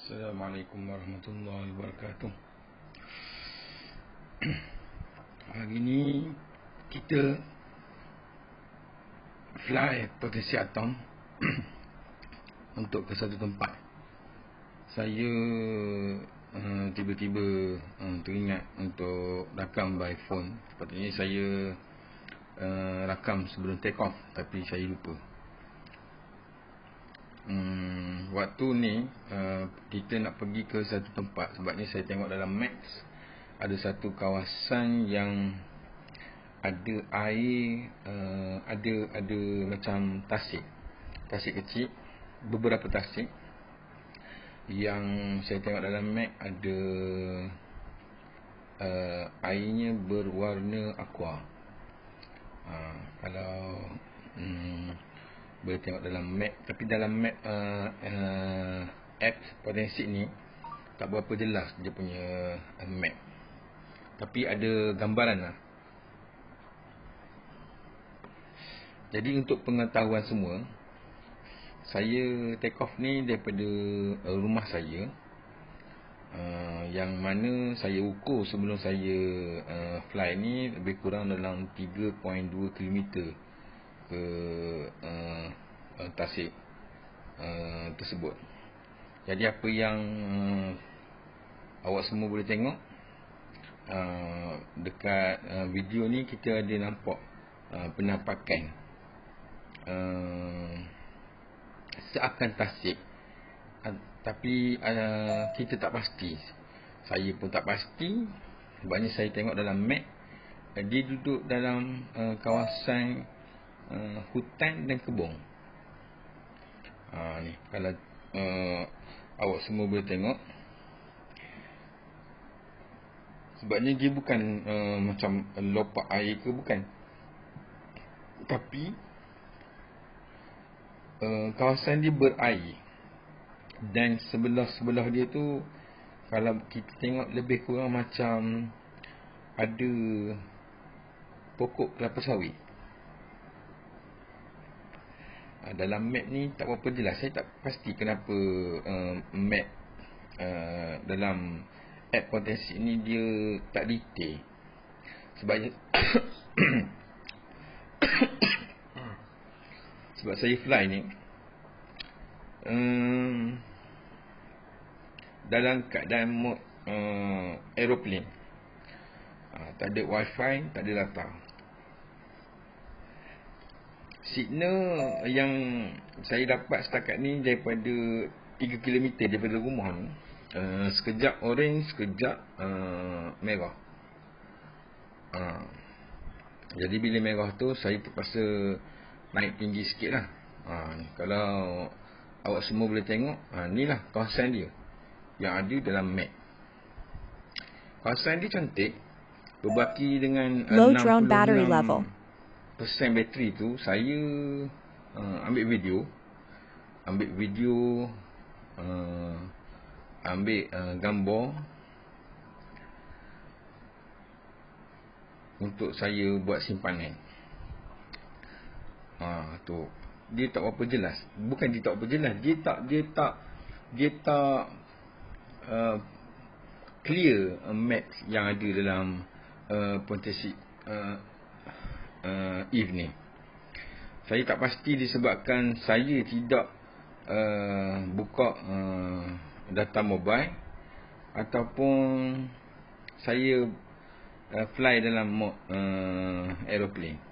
Assalamualaikum warahmatullahi wabarakatuh. Hari ni kita fly potensi atom untuk ke satu tempat. Saya tiba-tiba teringat untuk rakam by phone. Sepatutnya saya rakam sebelum take off, tapi saya lupa. Waktu ni kita nak pergi ke satu tempat. Sebabnya saya tengok dalam maps ada satu kawasan yang ada air, ada macam tasik kecil, beberapa tasik yang saya tengok dalam map ada airnya berwarna aqua. Kalau boleh tengok dalam map, tapi dalam map apps Potensic ni tak berapa jelas dia punya map, tapi ada gambaran lah. Jadi untuk pengetahuan semua, saya take off ni daripada rumah saya, yang mana saya ukur sebelum saya fly ni lebih kurang dalam 3.2 km ke tasik tersebut. Jadi apa yang awak semua boleh tengok dekat video ni, kita ada nampak penampakan seakan tasik, tapi kita tak pasti. Saya pun tak pasti, sebabnya saya tengok dalam map dia duduk dalam kawasan hutan dan kebun. Ni kalau awak semua boleh tengok, sebabnya dia bukan macam lopak air ke, bukan, tapi kawasan dia berair. Dan sebelah dia tu, kalau kita tengok lebih kurang macam ada pokok kelapa sawit. Dalam map ni tak berapa jelas. Saya tak pasti kenapa map dalam app Potensic ni dia tak detail. Sebab sebab saya fly ni dalam keadaan mode aeroplane, tak ada wifi, tak ada data. Signal yang saya dapat setakat ni daripada 3 km daripada rumah ni, sekejap orange, sekejap merah. Jadi bila merah tu, saya terpaksa naik tinggi sikit lah. Kalau awak semua boleh tengok, ni lah kawasan dia yang ada dalam map. Kawasan dia cantik, berbaki dengan Low drone battery level. 66% bateri tu. Saya ambil video, ambil gambar untuk saya buat simpanan. Tu dia tak berapa jelas. Bukan dia tak berapa jelas, dia tak clear map yang ada dalam Potensic Eve ni. Saya tak pasti disebabkan saya tidak buka data mobile, ataupun saya fly dalam mode aeroplane.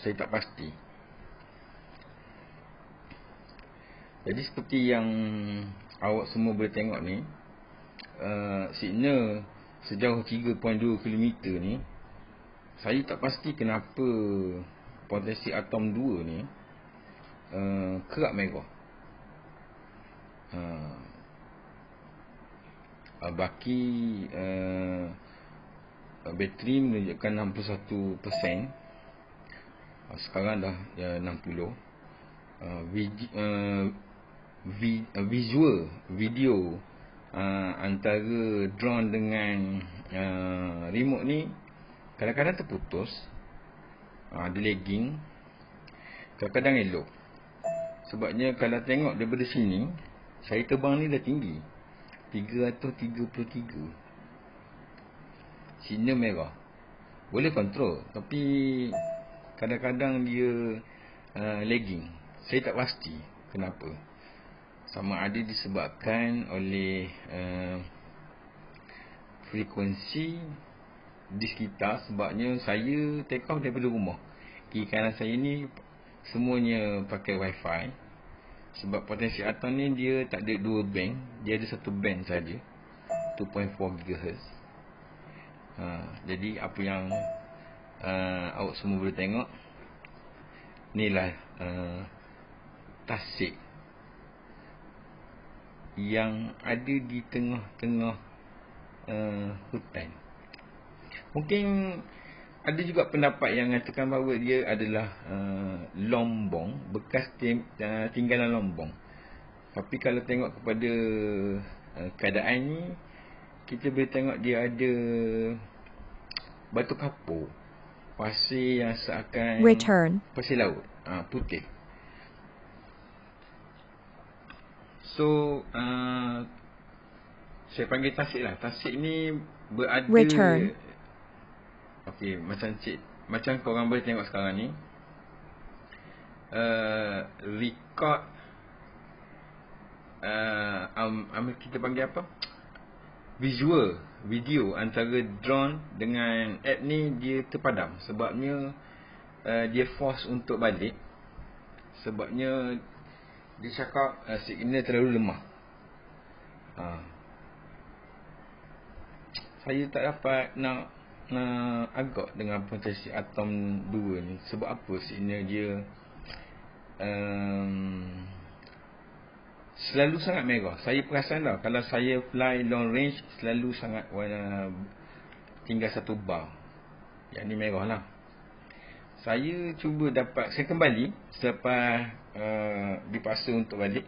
Saya tak pasti. Jadi seperti yang awak semua boleh tengok ni, signal sejauh 3.2 km ni, saya tak pasti kenapa Potensic Atom 2 ni kerap merah. Baki bateri menunjukkan 61%, sekarang dah 60%. Video antara drone dengan remote ni kadang-kadang terputus, ada lagging, kadang-kadang elok. Sebabnya kalau tengok daripada sini, saya terbang ni dah tinggi, 333. Signal merah. Boleh kontrol, tapi kadang-kadang dia lagging. Saya tak pasti kenapa. Sama ada disebabkan oleh frekuensi di sekitar. Sebabnya saya take off daripada rumah. Kiri kanan saya ni semuanya pakai wifi. Sebab potensi atom ni dia tak ada dua band, dia ada satu band saja, 2.4 GHz. Jadi apa yang awak semua boleh tengok, inilah tasik yang ada di tengah-tengah hutan. Mungkin ada juga pendapat yang mengatakan bahawa dia adalah lombong, bekas tinggalan lombong. Tapi kalau tengok kepada keadaan ni, kita boleh tengok dia ada batu kapur, pasir yang seakan pasir laut, putih. So saya panggil tasik lah. Tasik ni berada okey, macam korang boleh tengok sekarang ni, record kita panggil apa, video antara drone dengan app ni dia terpadam. Sebabnya dia force untuk balik. Sebabnya dia cakap signal terlalu lemah. Saya tak dapat nak agak dengan potensi atom 2 ni. Sebab apa signal dia selalu sangat merah. Saya perasan dah, kalau saya fly long range selalu sangat warna, tinggal satu bar, yang ni merah lah. Saya cuba saya kembali selepas dipaksa untuk balik.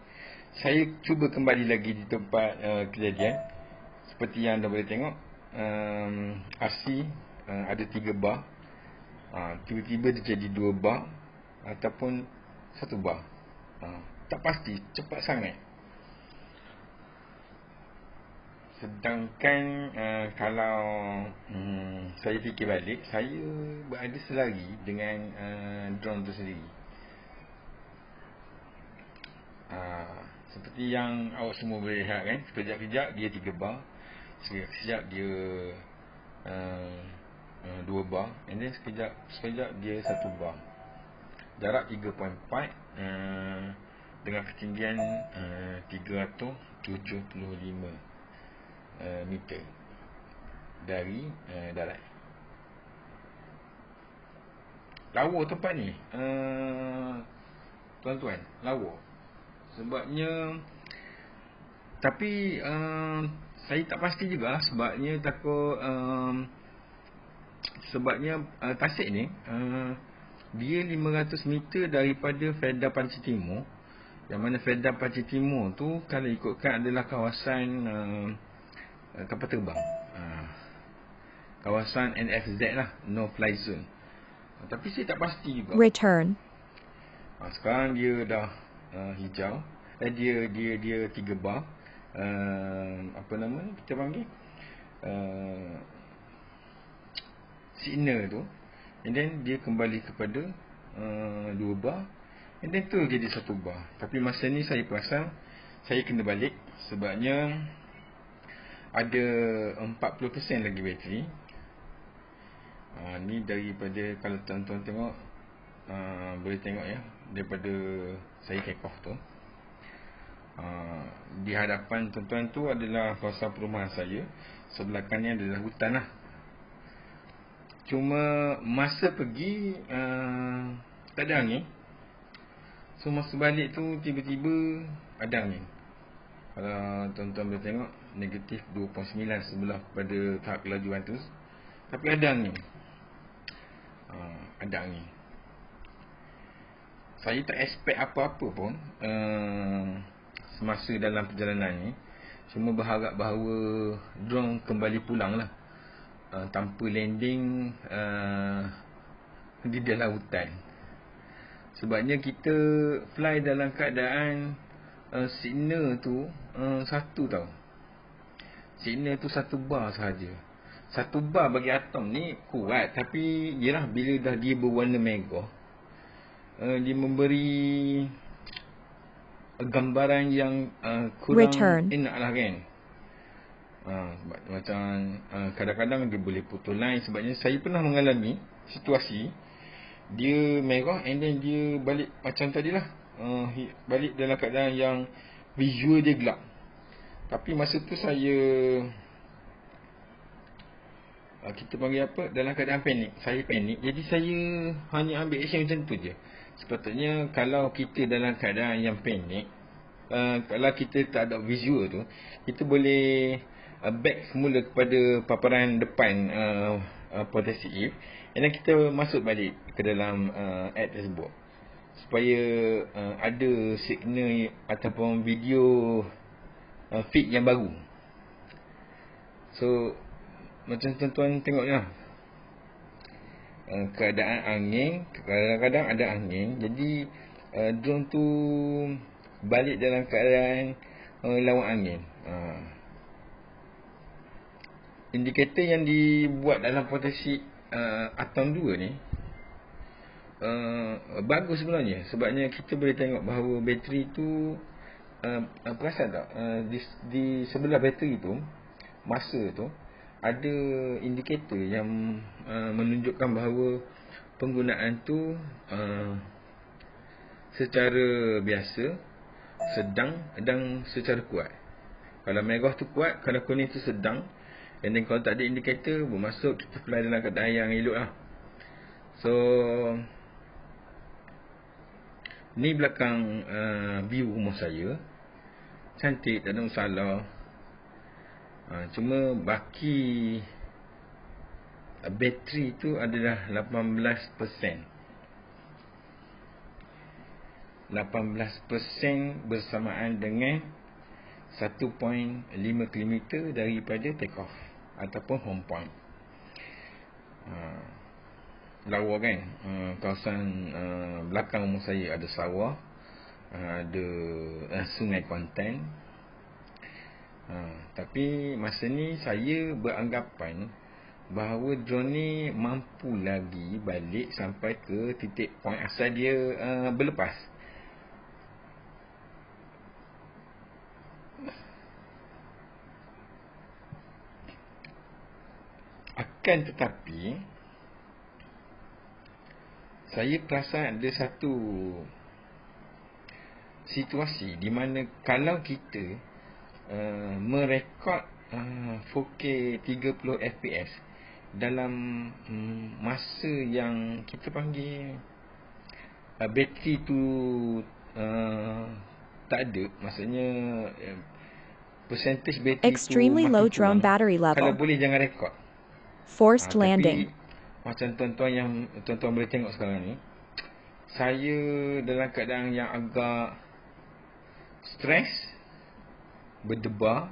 Saya cuba kembali lagi di tempat kejadian. Seperti yang anda boleh tengok, RC ada 3 bar, tiba-tiba dia jadi 2 bar ataupun 1 bar. Tak pasti, cepat sangat. Sedangkan kalau saya fikir balik, saya berada selari dengan drone tu sendiri. Seperti yang awak semua boleh lihat kan, sekejap-kejap dia 3 bar, sekejap dia 2 bar, and then sekejap dia 1 bar. Jarak 3.4 dengan ketinggian 375 meter dari darat. Lawa tempat ni, tuan-tuan, lawa. Sebabnya, tapi saya tak pasti juga. Sebabnya takut tasik ni dia 500 meter daripada Fedah Panci Timur. Yang mana Fedah Panci Timur tu kalau ikutkan adalah kawasan kapal terbang, kawasan NFZ lah, no fly zone. Tapi saya tak pasti juga. Sekarang dia dah hijau. Dia 3 bar. Apa nama kita panggil, signal tu. And then dia kembali kepada 2 bar. And then tu jadi 1 bar. Tapi masa ni saya perasan saya kena balik. Sebabnya ada 40% lagi bateri. Ni daripada, kalau tuan-tuan tengok, boleh tengok ya, daripada saya take off tu. Di hadapan tuan-tuan tu adalah kawasan perumahan saya. Sebelah kanan adalah hutan lah. Cuma masa pergi tak ada angin. So masa balik tu tiba-tiba ada angin. Kalau tuan-tuan boleh tengok, negatif 2.9 sebelah pada tahap kelajuan tu. Tapi ada angin. Ada angin. Saya tak expect apa-apa pun semasa dalam perjalanan ni. Cuma berharap bahawa drone kembali pulang lah, tanpa landing di dalam hutan. Sebabnya kita fly dalam keadaan signal tu satu tau. Signal tu 1 bar sahaja. 1 bar bagi atom ni kuat, tapi yelah bila dah dia berwarna merah, dia memberi gambaran yang kurang enak lah kan. Macam kadang-kadang dia boleh putus line. Sebabnya saya pernah mengalami situasi dia merah and then dia balik macam tadilah, balik dalam keadaan yang visual dia gelap. Tapi masa tu saya kita panggil apa, dalam keadaan panik. Saya panik, jadi saya hanya ambil action macam tu je. Sepatutnya kalau kita dalam keadaan yang panik, kalau kita tak ada visual tu, kita boleh back semula kepada paparan depan potensi if, dan kita masuk balik ke dalam ad tersebut supaya ada signal ataupun video feed yang baru. So macam tuan-tuan tengok ni lah, keadaan angin, kadang-kadang ada angin, jadi drone tu balik dalam keadaan lawan angin. Indikator yang dibuat dalam potensi atom 2 ni bagus sebenarnya. Sebabnya kita boleh tengok bahawa bateri tu perasan tak, di sebelah bateri tu, masa tu ada indikator yang menunjukkan bahawa penggunaan tu secara biasa, sedang dan secara kuat. Kalau merah tu kuat, kalau kuning tu sedang, dan kalau tak ada indikator, bermaksud kita fly dalam keadaan yang elok lah. So ni belakang view rumah saya, cantik, tak ada masalah. Cuma baki bateri tu adalah 18%. 18% bersamaan dengan 1.5 km daripada take off ataupun home point. Lawa kan, kawasan belakang rumah saya ada sawah, ada sungai Kuantan. Tapi masa ni saya beranggapan bahawa drone ni mampu lagi balik sampai ke titik point asal dia berlepas. Akan tetapi saya perasan ada satu situasi di mana kalau kita merekod 4K 30 fps dalam masa yang kita panggil bateri tu tak ada, maksudnya percentage bateri Extremely tu low makin drone kurang, battery kalau level. boleh jangan rekod. Forced Tapi landing. macam tuan-tuan boleh tengok sekarang ni, saya dalam keadaan yang agak stres, berdebar,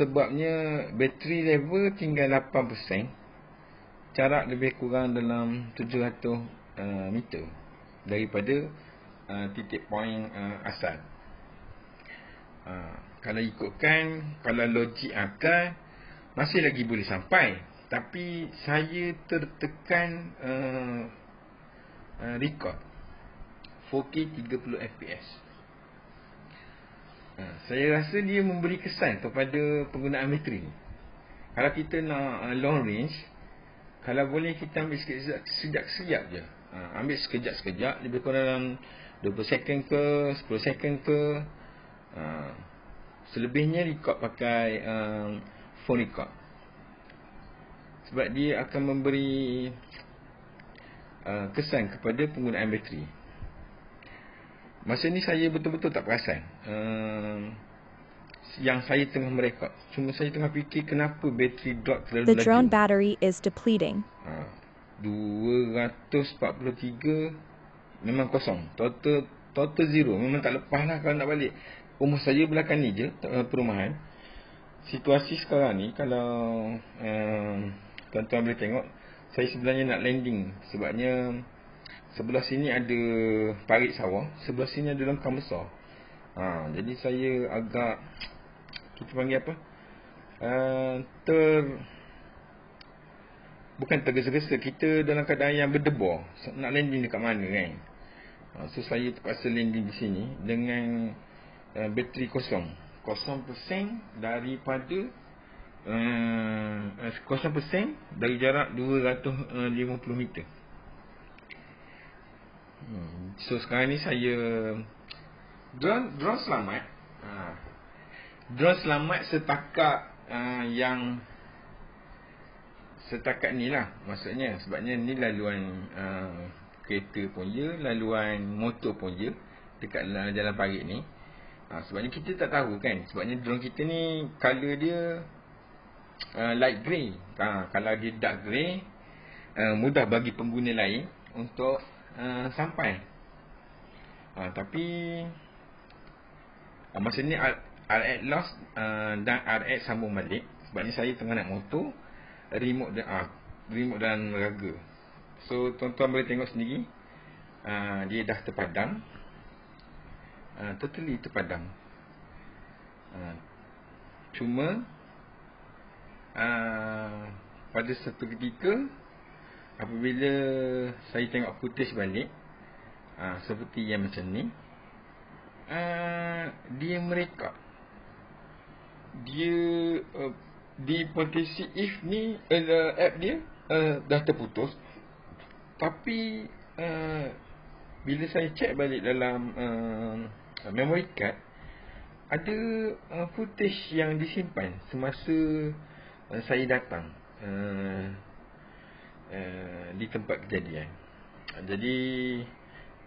sebabnya bateri level tinggal 8%, jarak lebih kurang dalam 700 meter daripada titik point asal. Kalau ikutkan, kalau logik akal, masih lagi boleh sampai. Tapi saya tertekan record 4K 30 fps. Saya rasa dia memberi kesan kepada penggunaan bateri. Kalau kita nak long range, kalau boleh kita ambil sekejap-sekejap je. Ambil sekejap-sekejap, lebih kurang dalam 20 second ke 10 second ke. Selebihnya record pakai phone record. Sebab dia akan memberi kesan kepada penggunaan bateri. Masa ni saya betul-betul tak perasan yang saya tengah merekod. Cuma saya tengah fikir kenapa bateri drop terlalu laju. The drone battery is depleting. 243 memang kosong. Total zero. Memang tak lepas lah kalau nak balik. Rumah saya belakang ni je, perumahan. Situasi sekarang ni, kalau tuan-tuan boleh tengok, saya sebenarnya nak landing. Sebabnya sebelah sini ada parit sawah, sebelah sini ada longkang besar. Jadi saya agak, kita panggil apa, bukan tergesa-gesa, kita dalam keadaan yang berdebar nak landing dekat mana kan. So saya terpaksa landing di sini dengan bateri kosong 0% daripada 0% dari jarak 250 meter. So sekarang ni saya drone selamat. Drone selamat setakat ni lah. Maksudnya sebabnya ni laluan kereta pun je, laluan motor pun je dekat jalan parit ni. Sebabnya kita tak tahu kan, sebabnya drone kita ni color dia light grey. Kalau dia dark grey, mudah bagi pengguna lain untuk sampai. Tapi masa ni RX lost dan RX sambung balik. Sebabnya saya tengah naik motor, remote dan raga. So tuan-tuan boleh tengok sendiri, dia dah terpadam, totally terpadam. Cuma pada satu ketika apabila saya tengok footage balik, seperti yang macam ni, dia merekod. Dia di potensi if ni app dia dah terputus. Tapi bila saya check balik dalam memory card, ada footage yang disimpan semasa saya datang di tempat kejadian. Jadi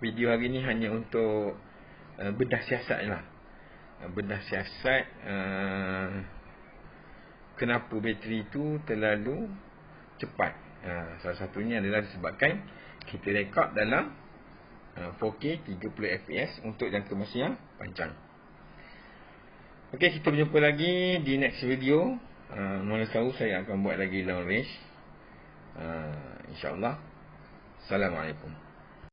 video hari ni hanya untuk bedah siasat lah. Bedah siasat kenapa bateri itu terlalu cepat. Salah satunya adalah disebabkan kita rekod dalam 4K 30 fps untuk jangka masa yang panjang. Okey, kita berjumpa lagi di next video. Mana tahu saya akan buat lagi long range. InsyaAllah. Assalamualaikum.